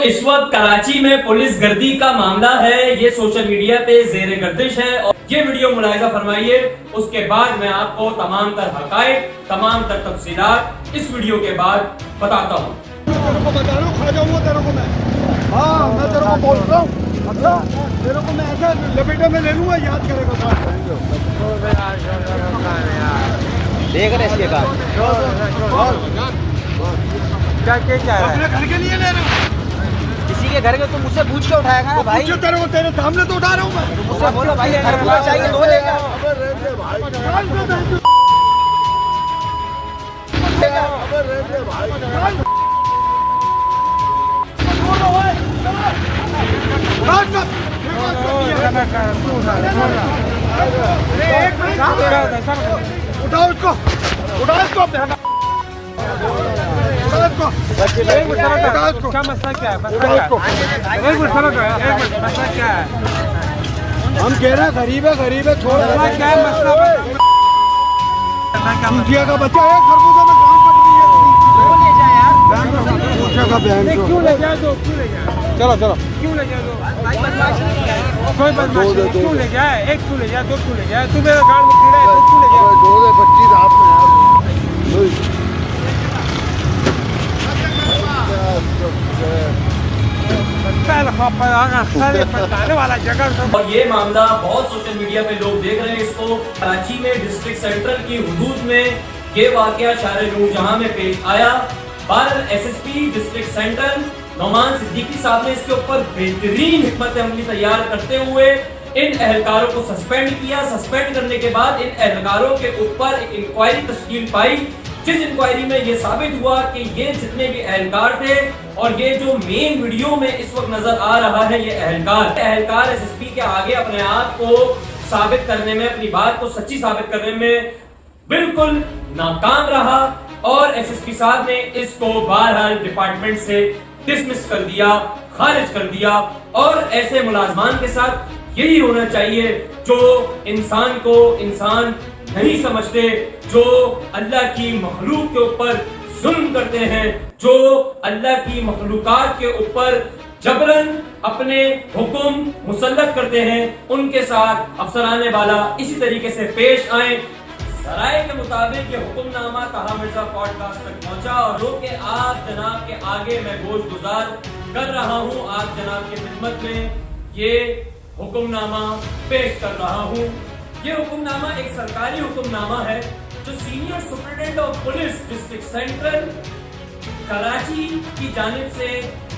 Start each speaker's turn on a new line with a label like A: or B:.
A: इस वक्त कराची में पुलिस गर्दी का मामला है, ये सोशल मीडिया पे जेर गर्दिश है और ये वीडियो मुलाहिजा फरमाइए। उसके बाद मैं आपको तमाम तर हकायक, तमाम तर तफसीलात इस वीडियो के बाद बताता हूँ।
B: तेरे को बता रहा हूँ, खा जाऊंगा तेरे को मैं। हाँ, मैं तेरे को बोल रहा हूँ। अच्छा, तेरे को मैं ऐसा लपेटे में ले लूंगा, याद करेगा।
C: देख रहे इसके बाद क्या है?
B: अपने घर के लिए ले रहा हूँ।
C: किसी के घर के तुम मुझसे पूछ के उठाएगा ना भाई।
B: तेरे को तेरे सामने तो उठा रहा हूँ मैं।
C: मुझसे बोलो भाई, घर पूरा चाहिए तो लेगा।
B: उठाओ इसको, उठाओ इसको,
D: क्या मसला क्या है? एक मिनट मसला क्या है?
B: हम कह रहे हैं गरीब है, छोड़
D: क्या है मसला?
B: मुखिया का बच्चा है, खरबूजा में काम कर रही है। मुखिया का बहन
D: क्यों ले जाए दो? क्यों ले जाए?
B: चलो
D: क्यों ले जाए दो? कोई बदमाश नहीं। क्यों ले जाए? एक क्यों ले जाए? दो क्यों ले जाए? तू मेरे गाड़ में कीड़ा है, दो क्यों ले जाए?
B: 25 हाथ में
D: वाला जगह।
A: और ये मामला बहुत सोशल मीडिया पे लोग देख रहे हैं इसको। कराची में डिस्ट्रिक्ट सेंट्रल की हुदूद में ये वाकया शार नूरजहां में पेश आया। बारल SSP district central Nauman Siddiqui साहब ने इसके ऊपर बेहतरीन हिकमत अमली तैयार करते हुए इन एहलकारों को सस्पेंड किया। सस्पेंड करने के बाद इन एहलकारों के ऊपर एक इंक्वायरी तश्कील पाई, जिस इंक्वायरी में ये साबित हुआ कि ये जितने भी एहलकार थे और ये जो मेन वीडियो में इस वक्त नजर आ रहा है, ये एहलकार एसएसपी के आगे अपने आप को साबित करने में, अपनी बात को सच्ची साबित करने में बिल्कुल नाकाम रहा और एसएसपी साहब ने इसको बहरहाल डिपार्टमेंट से डिसमिस कर दिया, खारिज कर दिया। और ऐसे मुलाजमान के साथ यही होना चाहिए जो इंसान को इंसान नहीं समझते, जो अल्लाह की मखलूक के ऊपर जुल्म करते हैं, जो अल्लाह की मखलूकात के ऊपर जबरन अपने हुक्म मुसल्लत करते हैं, उनके साथ अफसराने वाला इसी तरीके से पेश आए। सराय के मुताबिक ये हुक्मनामा कहा मिर्जा पॉडकास्ट तक पहुंचा और जो कि आप जनाब के आगे मैं गोश गुजार कर रहा हूं, आप जनाब की खिदमत में ये हुक्मनामा पेश कर रहा हूं। ये हुक्मनामा एक सरकारी हुक्मनामा है जो senior superintendent of police district central Karachi की जानिब से